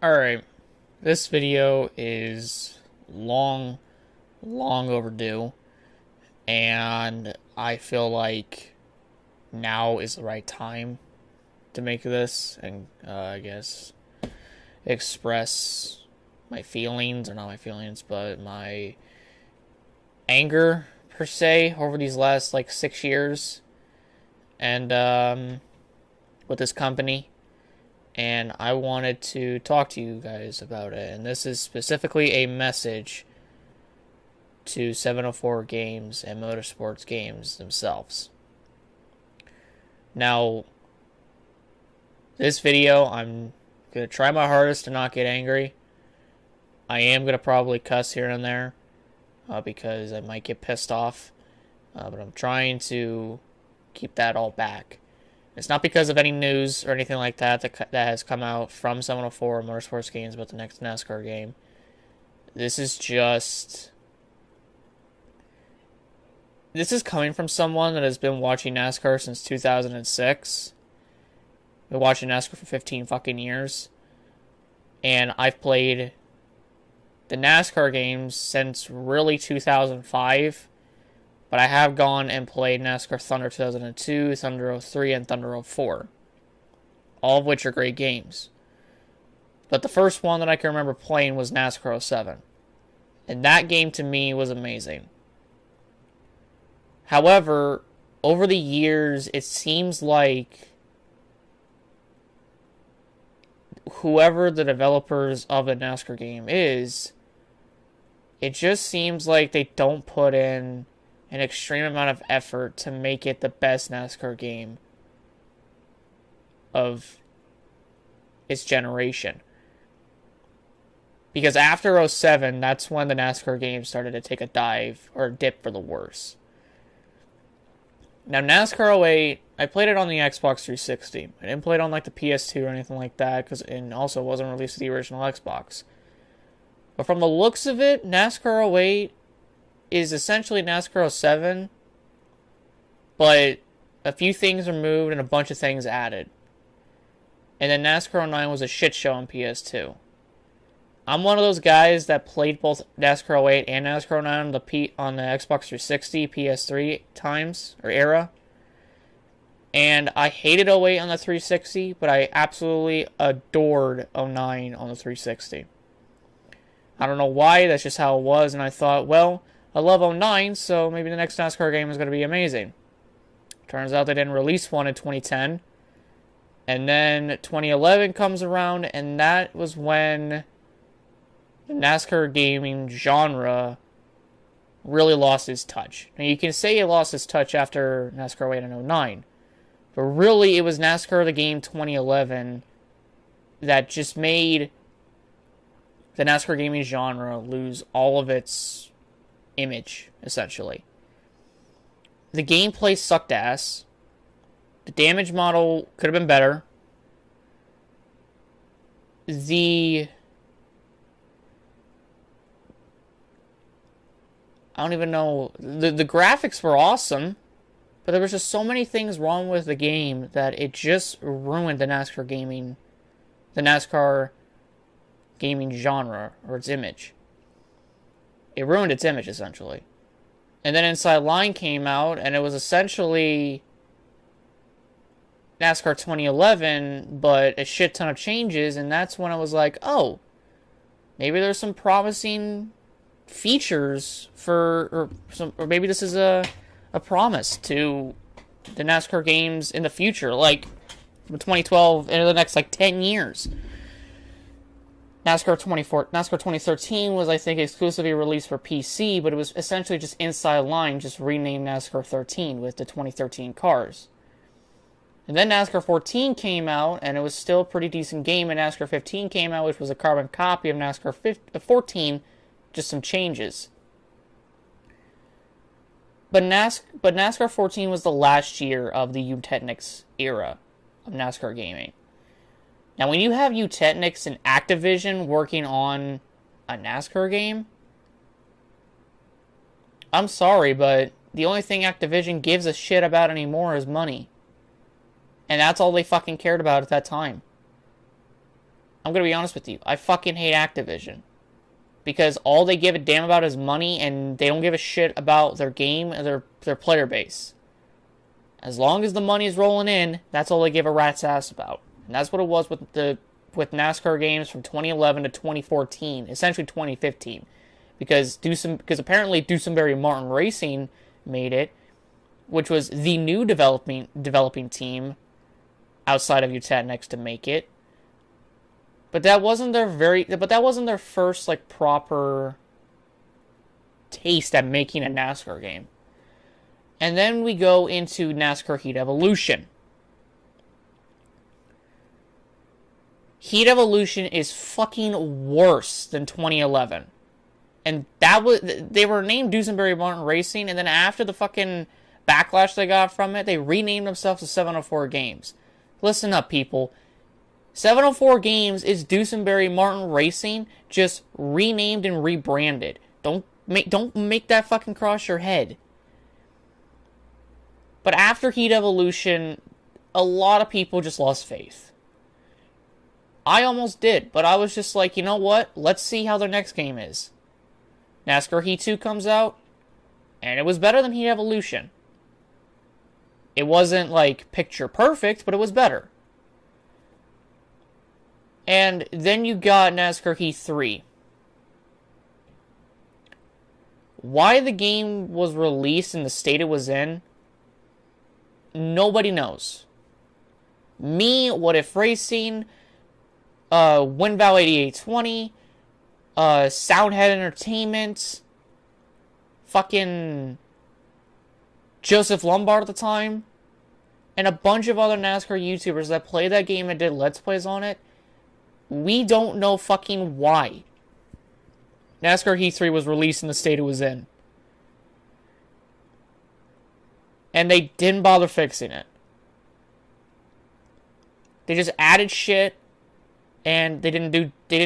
Alright, this video is long overdue, and I feel like now is the right time to make this and, I guess, express my feelings, or not my feelings, but my anger, per se, over these last, 6 years, and, with this company. And I wanted to talk to you guys about it. And this is specifically a message to 704 Games and Motorsports Games themselves. Now, this video, I'm going to try my hardest to not get angry. I am going to probably cuss here and there because I might get pissed off. But I'm trying to keep that all back. It's not because of any news or anything like that has come out from 704 Motorsports Games about the next NASCAR game. This is coming from someone that has been watching NASCAR since 2006. Been watching NASCAR for 15 fucking years. And I've played the NASCAR games since really 2005. But I have gone and played NASCAR Thunder 2002, Thunder 03, and Thunder 04. All of which are great games. But the first one that I can remember playing was NASCAR 07. And that game to me was amazing. However, over the years, it seems like whoever the developers of the NASCAR game is, it just seems like they don't put in an extreme amount of effort to make it the best NASCAR game of its generation. Because after 07, that's when the NASCAR game started to take a dive, or a dip for the worse. Now, NASCAR 08, I played it on the Xbox 360. I didn't play it on, the PS2 or anything like that, and also wasn't released to the original Xbox. But from the looks of it, NASCAR 08 is essentially NASCAR 07, but a few things removed and a bunch of things added. And then NASCAR 09 was a shit show on PS2. I'm one of those guys that played both NASCAR 08 and NASCAR 09 on the Xbox 360, PS3 times, or era. And I hated 08 on the 360, but I absolutely adored 09 on the 360. I don't know why, that's just how it was, and I thought, well, I love 09, so maybe the next NASCAR game is going to be amazing. Turns out they didn't release one in 2010. And then 2011 comes around, and that was when the NASCAR gaming genre really lost its touch. Now, you can say it lost its touch after NASCAR 08 and 09. But really, it was NASCAR the game 2011 that just made the NASCAR gaming genre lose all of its image, essentially. The gameplay sucked ass. The damage model could have been better. I don't even know. The graphics were awesome, but there was just so many things wrong with the game that it just ruined the NASCAR gaming genre, or its image. It ruined its image, essentially. And then Inside Line came out, and it was essentially NASCAR 2011, but a shit ton of changes, and that's when I was like, oh, maybe there's some promising features or maybe this is a promise to the NASCAR games in the future, like from 2012 into the next 10 years. NASCAR 2013 was, I think, exclusively released for PC, but it was essentially just Inside Line, just renamed NASCAR 13 with the 2013 cars. And then NASCAR 14 came out, and it was still a pretty decent game, and NASCAR 15 came out, which was a carbon copy of NASCAR 14, just some changes. But NASCAR 14 was the last year of the Technics era of NASCAR gaming. Now, when you have Technics and Activision working on a NASCAR game, I'm sorry, but the only thing Activision gives a shit about anymore is money. And that's all they fucking cared about at that time. I'm going to be honest with you. I fucking hate Activision. Because all they give a damn about is money, and they don't give a shit about their game and their player base. As long as the money is rolling in, that's all they give a rat's ass about. And that's what it was with NASCAR games from 2011 to 2014, essentially 2015. Because apparently Duesenberry Martin Racing made it, which was the new developing team outside of Utatnex to make it. But that wasn't their first like proper taste at making a NASCAR game. And then we go into NASCAR Heat Evolution. Heat Evolution is fucking worse than 2011. And they were named Duesenberry Martin Racing, and then after the fucking backlash they got from it, they renamed themselves to 704 Games. Listen up, people. 704 Games is Duesenberry Martin Racing, just renamed and rebranded. Don't make that fucking cross your head. But after Heat Evolution, a lot of people just lost faith. I almost did, but I was just like, you know what? Let's see how their next game is. NASCAR Heat 2 comes out, and it was better than Heat Evolution. It wasn't like picture perfect, but it was better. And then you got NASCAR Heat 3. Why the game was released in the state it was in, nobody knows. Me, What If Racing, WinVal 8820, Soundhead Entertainment, fucking Joseph Lombard at the time, and a bunch of other NASCAR YouTubers that played that game and did Let's Plays on it. We don't know fucking why NASCAR Heat 3 was released in the state it was in. And they didn't bother fixing it. They just added shit, and they didn't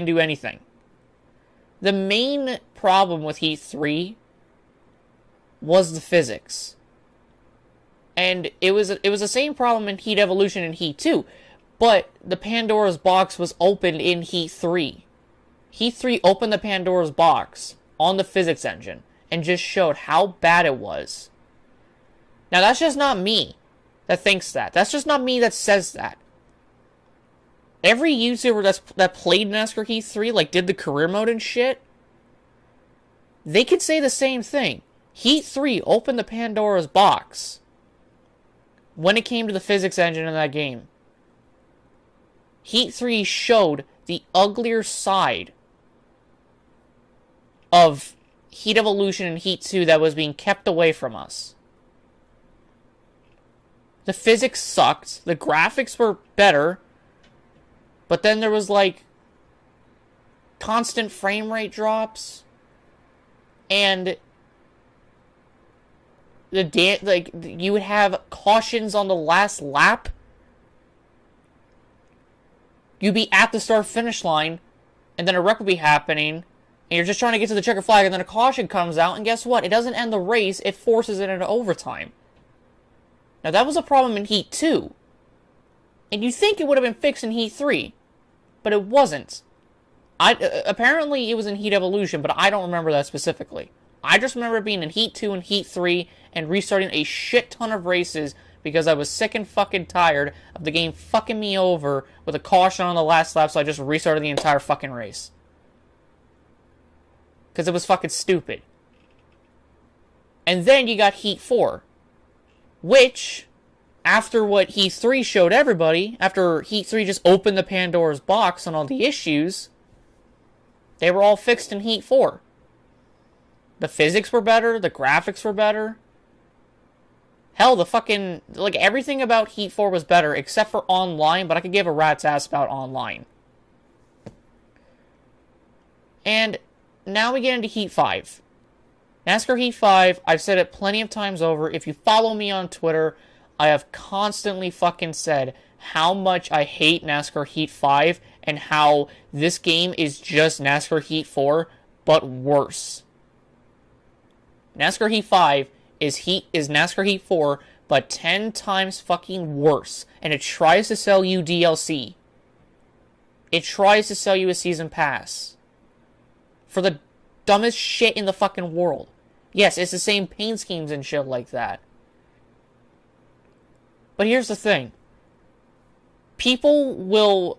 do anything. The main problem with Heat 3 was the physics. And it was the same problem in Heat Evolution and Heat 2. But the Pandora's box was opened in Heat 3. Heat 3 opened the Pandora's box on the physics engine and just showed how bad it was. Now, that's just not me that thinks that. That's just not me that says that. Every YouTuber that played NASCAR Heat 3, like did the career mode and shit, they could say the same thing. Heat 3 opened the Pandora's box when it came to the physics engine in that game. Heat 3 showed the uglier side of Heat Evolution and Heat 2 that was being kept away from us. The physics sucked, the graphics were better, but then there was like constant frame rate drops, and you would have cautions on the last lap. You'd be at the start-finish line, and then a wreck would be happening, and you're just trying to get to the checker flag, and then a caution comes out, and guess what? It doesn't end the race, it forces it into overtime. Now, that was a problem in Heat 2. And you'd think it would have been fixed in Heat 3, but it wasn't. Apparently, it was in Heat Evolution, but I don't remember that specifically. I just remember it being in Heat 2 and Heat 3, and restarting a shit ton of races because I was sick and fucking tired of the game fucking me over with a caution on the last lap, so I just restarted the entire fucking race. Because it was fucking stupid. And then you got Heat 4. Which, after what Heat 3 showed everybody, after Heat 3 just opened the Pandora's box on all the issues, they were all fixed in Heat 4. The physics were better, the graphics were better. Hell, the fucking, like, everything about Heat 4 was better, except for online, but I could give a rat's ass about online. And now we get into Heat 5. NASCAR Heat 5, I've said it plenty of times over. If you follow me on Twitter, I have constantly fucking said how much I hate NASCAR Heat 5 and how this game is just NASCAR Heat 4, but worse. NASCAR Heat 5 is NASCAR Heat 4, but 10 times fucking worse. And it tries to sell you DLC. It tries to sell you a season pass for the dumbest shit in the fucking world. Yes, it's the same paint schemes and shit like that. But here's the thing. People will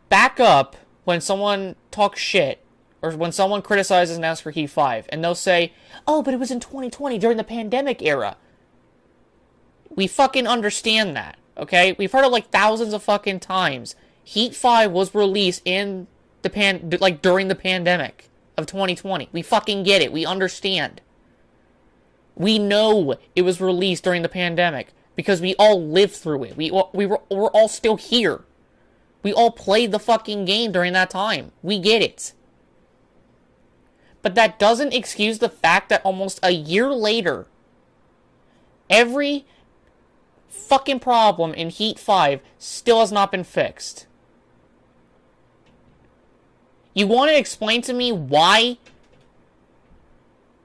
back up when someone talks shit or when someone criticizes NASCAR Heat 5, and they'll say, oh, but it was in 2020 during the pandemic era. We fucking understand that, okay? We've heard it like thousands of fucking times. Heat 5 was released in the during the pandemic of 2020. We fucking get it. We understand. We know it was released during the pandemic because we all lived through it. We're all still here. We all played the fucking game during that time. We get it. But that doesn't excuse the fact that almost a year later, every fucking problem in Heat 5 still has not been fixed. You want to explain to me why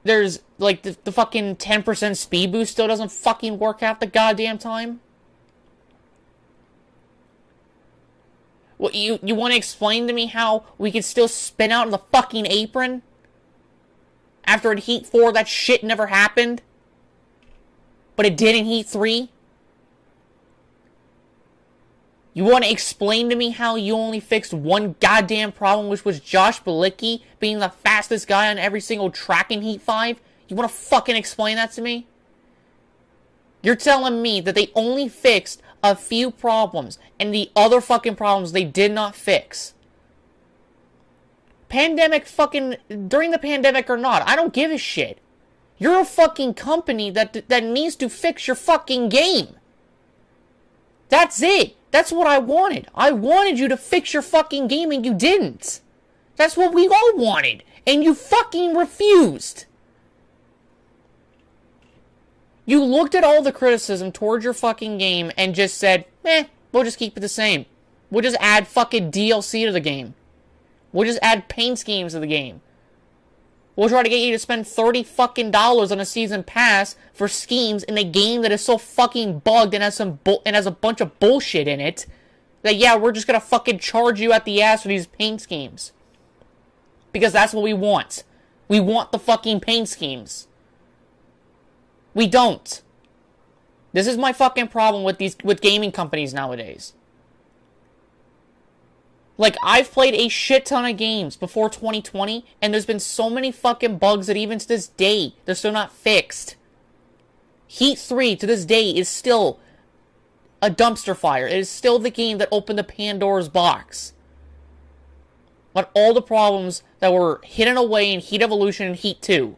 there's, like, the fucking 10% speed boost still doesn't fucking work half the goddamn time? What, you want to explain to me how we could still spin out in the fucking apron? After in Heat 4, that shit never happened? But it did in Heat 3? You want to explain to me how you only fixed one goddamn problem, which was Josh Bilicki being the fastest guy on every single track in Heat 5? You want to fucking explain that to me? You're telling me that they only fixed a few problems, and the other fucking problems they did not fix. Pandemic fucking, during the pandemic or not, I don't give a shit. You're a fucking company that needs to fix your fucking game. That's it. That's what I wanted. I wanted you to fix your fucking game and you didn't. That's what we all wanted. And you fucking refused. You looked at all the criticism towards your fucking game and just said, we'll just keep it the same. We'll just add fucking DLC to the game. We'll just add paint schemes to the game. We'll try to get you to spend $30 fucking on a season pass for schemes in a game that is so fucking bugged and has a bunch of bullshit in it that, yeah, we're just gonna fucking charge you at the ass for these paint schemes. Because that's what we want. We want the fucking paint schemes. We don't. This is my fucking problem with gaming companies nowadays. Like, I've played a shit ton of games before 2020, and there's been so many fucking bugs that even to this day, they're still not fixed. Heat 3, to this day, is still a dumpster fire. It is still the game that opened the Pandora's box. But all the problems that were hidden away in Heat Evolution and Heat 2.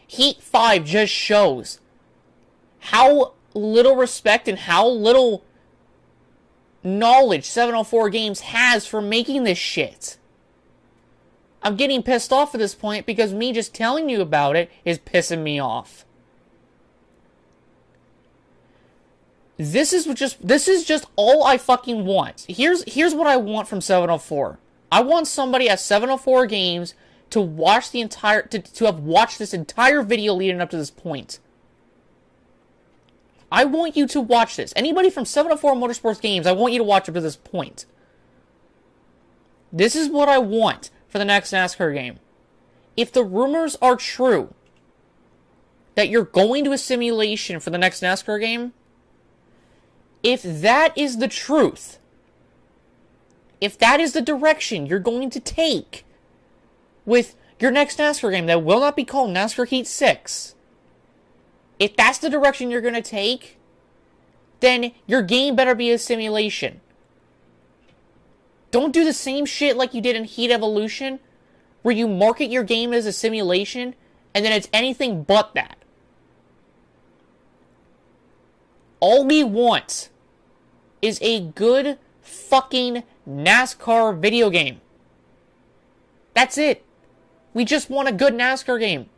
Heat 5 just shows how little respect and how little knowledge 704 Games has for making this shit. I'm getting pissed off at this point because me just telling you about it is pissing me off. This is just all I fucking want. Here's what I want from 704. I want somebody at 704 Games to watch the entire to have watched this entire video leading up to this point. I want you to watch this. Anybody from 704 Motorsports Games, I want you to watch up to this point. This is what I want for the next NASCAR game. If the rumors are true that you're going to a simulation for the next NASCAR game, if that is the truth, if that is the direction you're going to take with your next NASCAR game that will not be called NASCAR Heat 6, if that's the direction you're going to take, then your game better be a simulation. Don't do the same shit like you did in Heat Evolution, where you market your game as a simulation, and then it's anything but that. All we want is a good fucking NASCAR video game. That's it. We just want a good NASCAR game.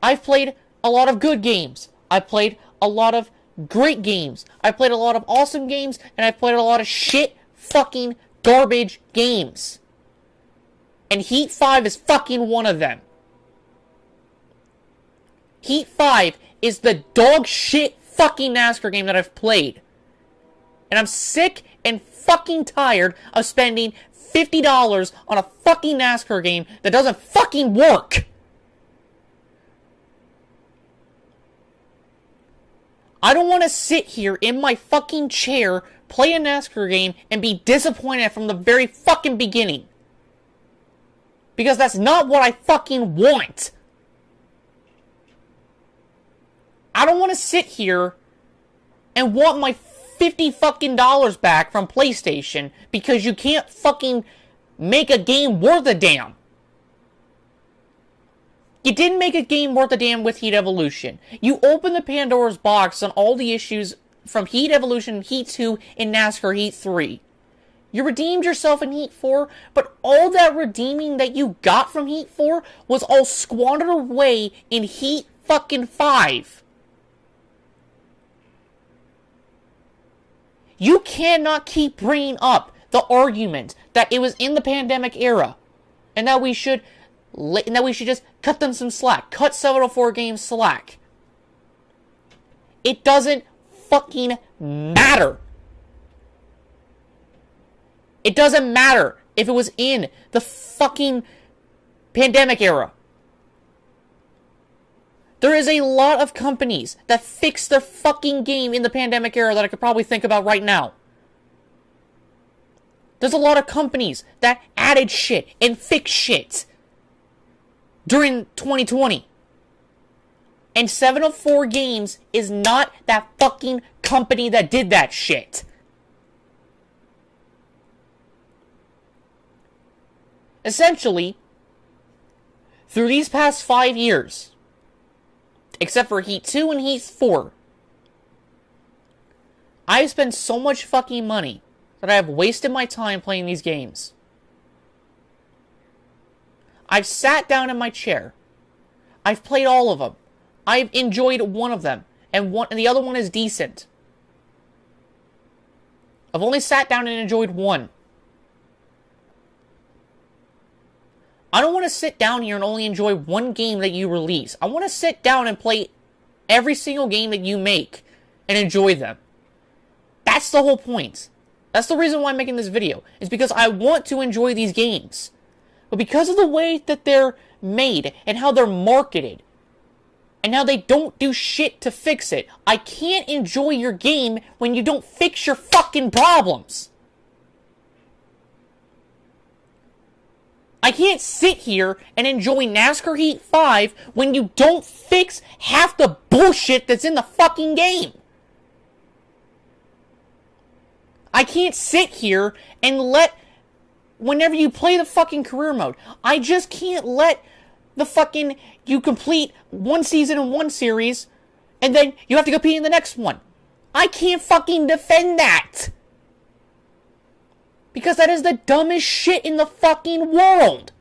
I've played a lot of good games. I played a lot of great games. I played a lot of awesome games, and I played a lot of shit fucking garbage games. And Heat 5 is fucking one of them. Heat 5 is the dog shit fucking NASCAR game that I've played. And I'm sick and fucking tired of spending $50 on a fucking NASCAR game that doesn't fucking work. I don't want to sit here in my fucking chair, play a NASCAR game, and be disappointed from the very fucking beginning. Because that's not what I fucking want. I don't want to sit here and want my $50 fucking back from PlayStation because you can't fucking make a game worth a damn. You didn't make a game worth a damn with Heat Evolution. You opened the Pandora's box on all the issues from Heat Evolution, Heat 2, and NASCAR Heat 3. You redeemed yourself in Heat 4, but all that redeeming that you got from Heat 4 was all squandered away in Heat fucking 5. You cannot keep bringing up the argument that it was in the pandemic era, and that we should just cut them some slack. Cut 704 games slack. It doesn't fucking matter. It doesn't matter if it was in the fucking pandemic era. There is a lot of companies that fixed their fucking game in the pandemic era that I could probably think about right now. There's a lot of companies that added shit and fixed shit during 2020. And 704 Games is not that fucking company that did that shit. Essentially, through these past 5 years, except for Heat 2 and Heat 4, I've spent so much fucking money that I have wasted my time playing these games. I've sat down in my chair. I've played all of them. I've enjoyed one of them, and the other one is decent. I've only sat down and enjoyed one. I don't want to sit down here and only enjoy one game that you release. I want to sit down and play every single game that you make and enjoy them. That's the whole point. That's the reason why I'm making this video, is because I want to enjoy these games. But because of the way that they're made and how they're marketed, and how they don't do shit to fix it, I can't enjoy your game when you don't fix your fucking problems. I can't sit here and enjoy NASCAR Heat 5 when you don't fix half the bullshit that's in the fucking game. I can't sit here and whenever you play the fucking career mode, I just can't let the fucking, you complete one season in one series, and then you have to compete in the next one. I can't fucking defend that. Because that is the dumbest shit in the fucking world.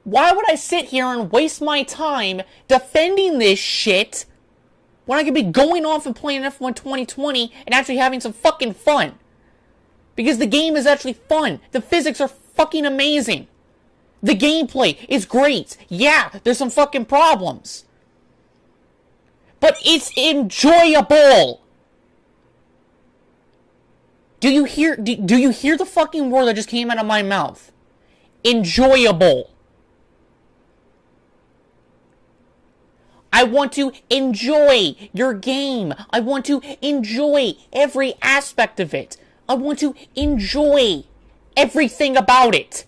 Why would I sit here and waste my time defending this shit when I could be going off and playing F1 2020 and actually having some fucking fun? Because the game is actually fun. The physics are fucking amazing. The gameplay is great. Yeah, there's some fucking problems. But it's enjoyable. Do you hear the fucking word that just came out of my mouth? Enjoyable. I want to enjoy your game. I want to enjoy every aspect of it. I want to enjoy everything about it.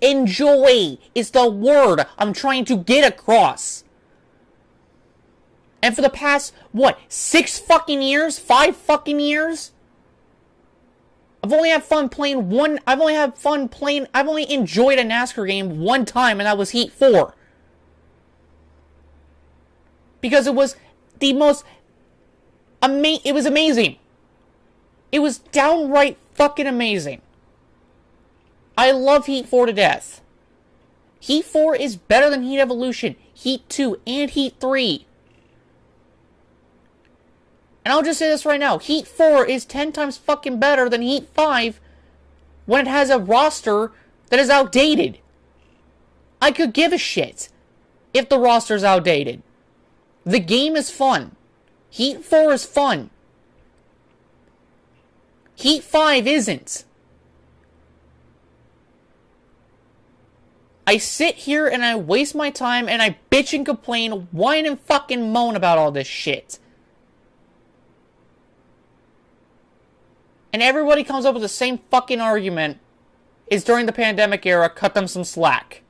Enjoy is the word I'm trying to get across. And for the past, 6 fucking years? 5 fucking years? I've only had fun playing one, I've only enjoyed a NASCAR game one time, and that was Heat 4. Because it was the most, it was amazing. It was downright fucking amazing. I love Heat 4 to death. Heat 4 is better than Heat Evolution, Heat 2, and Heat 3. And I'll just say this right now. Heat 4 is 10 times fucking better than Heat 5 when it has a roster that is outdated. I could give a shit. if the roster's outdated. The game is fun. Heat 4 is fun. Heat 5 isn't. I sit here and I waste my time and I bitch and complain, whine and fucking moan about all this shit. And everybody comes up with the same fucking argument. Is during the pandemic era, cut them some slack.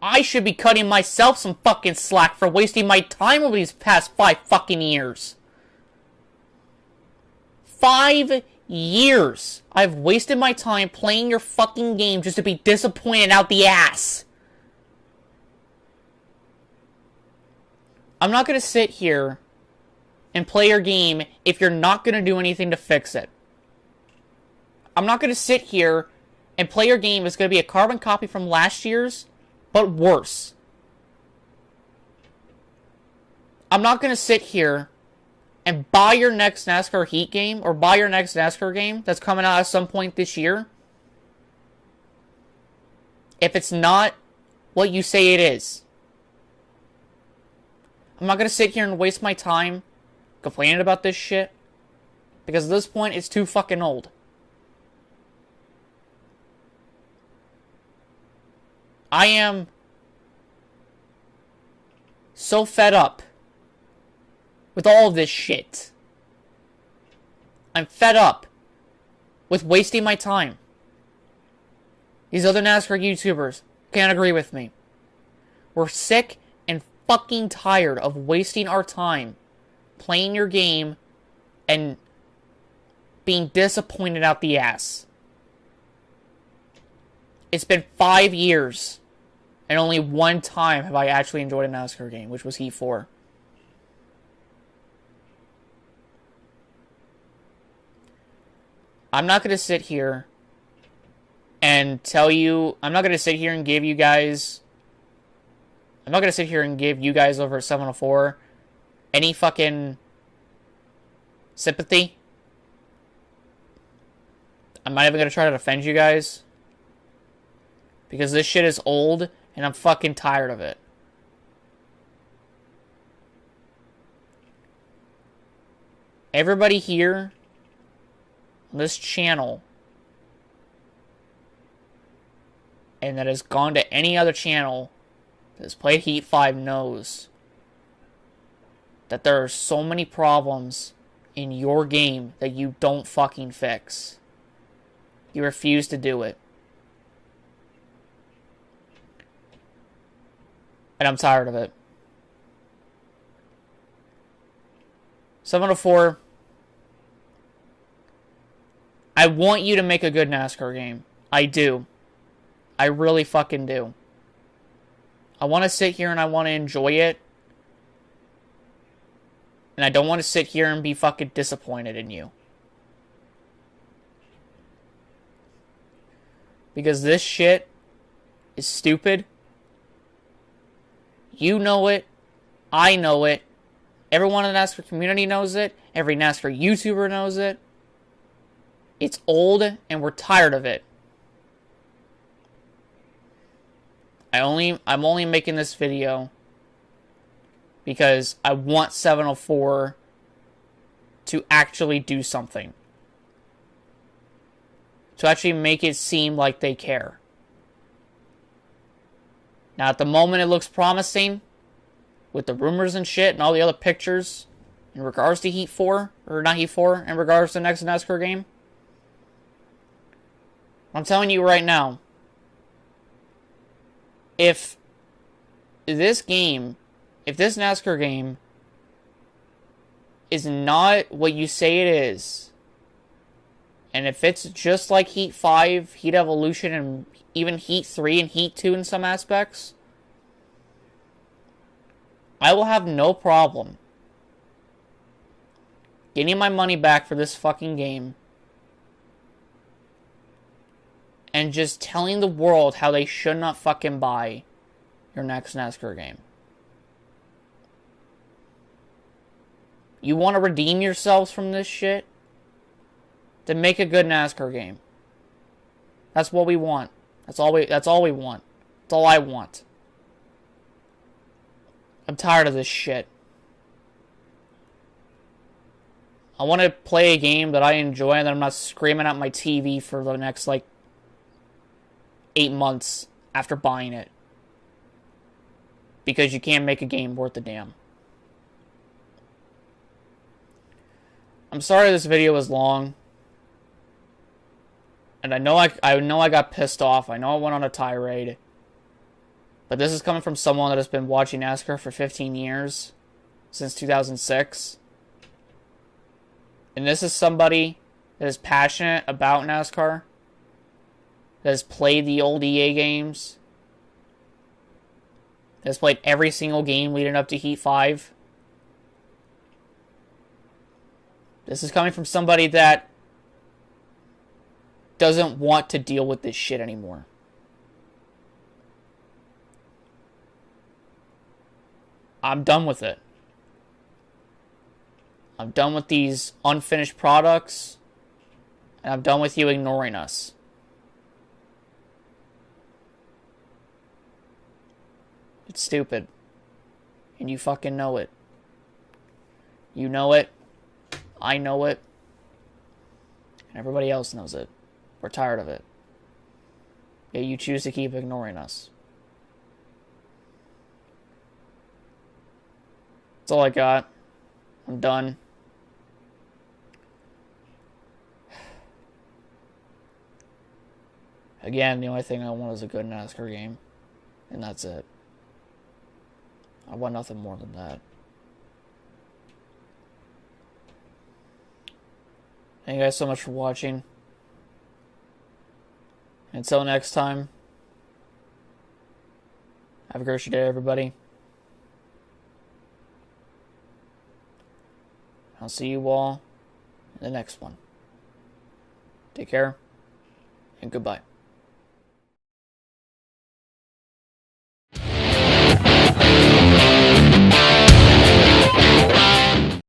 I should be cutting myself some fucking slack for wasting my time over these past 5 fucking years. 5 years I've wasted my time playing your fucking game just to be disappointed out the ass. I'm not gonna sit here and play your game if you're not gonna do anything to fix it. I'm not gonna sit here and play your game that's gonna be a carbon copy from last year's, but worse. I'm not gonna sit here and buy your next NASCAR Heat game, or buy your next NASCAR game that's coming out at some point this year, if it's not what you say it is. I'm not going to sit here and waste my time complaining about this shit, because at this point, it's too fucking old. I am so fed up with all of this shit. I'm fed up with wasting my time. These other NASCAR YouTubers can't agree with me. We're sick and fucking tired of wasting our time playing your game and being disappointed out the ass. It's been 5 years, and only one time have I actually enjoyed a NASCAR game, which was Heat 4. I'm not going to sit here and tell you, I'm not going to sit here and give you guys over at 704 any fucking sympathy. I'm not even going to try to defend you guys, because this shit is old and I'm fucking tired of it. Everybody here on this channel, and that has gone to any other channel that has played Heat 5, knows that there are so many problems in your game that you don't fucking fix. You refuse to do it. And I'm tired of it. 704, I want you to make a good NASCAR game. I do. I really fucking do. I want to sit here and I want to enjoy it. And I don't want to sit here and be fucking disappointed in you. Because this shit is stupid. You know it. I know it. Everyone in the NASCAR community knows it. Every NASCAR YouTuber knows it. It's old and we're tired of it. I'm only making this video because I want 704 to actually do something. To actually make it seem like they care. Now, at the moment, it looks promising with the rumors and shit and all the other pictures in regards to Heat 4, or not Heat 4, in regards to the next NASCAR game. I'm telling you right now, if this NASCAR game is not what you say it is, and if it's just like Heat 5, Heat Evolution, and even Heat 3 and Heat 2 in some aspects, I will have no problem getting my money back for this fucking game and just telling the world how they should not fucking buy your next NASCAR game. You want to redeem yourselves from this shit? Then make a good NASCAR game. That's what we want. That's all we want. That's all I want. I'm tired of this shit. I want to play a game that I enjoy and that I'm not screaming at my TV for the next, like, 8 months after buying it. Because you can't make a game worth a damn. I'm sorry this video was long. And I know I got pissed off. I know I went on a tirade. But this is coming from someone that has been watching NASCAR for 15 years. Since 2006. And this is somebody that is passionate about NASCAR. That has played the old EA games. That has played every single game leading up to Heat 5. This is coming from somebody that doesn't want to deal with this shit anymore. I'm done with it. I'm done with these unfinished products. And I'm done with you ignoring us. It's stupid. And you fucking know it. You know it. I know it. And everybody else knows it. We're tired of it. Yet you choose to keep ignoring us. That's all I got. I'm done. Again, the only thing I want is a good NASCAR game. And that's it. I want nothing more than that. Thank you guys so much for watching. Until next time, have a great day, everybody. I'll see you all in the next one. Take care, and goodbye.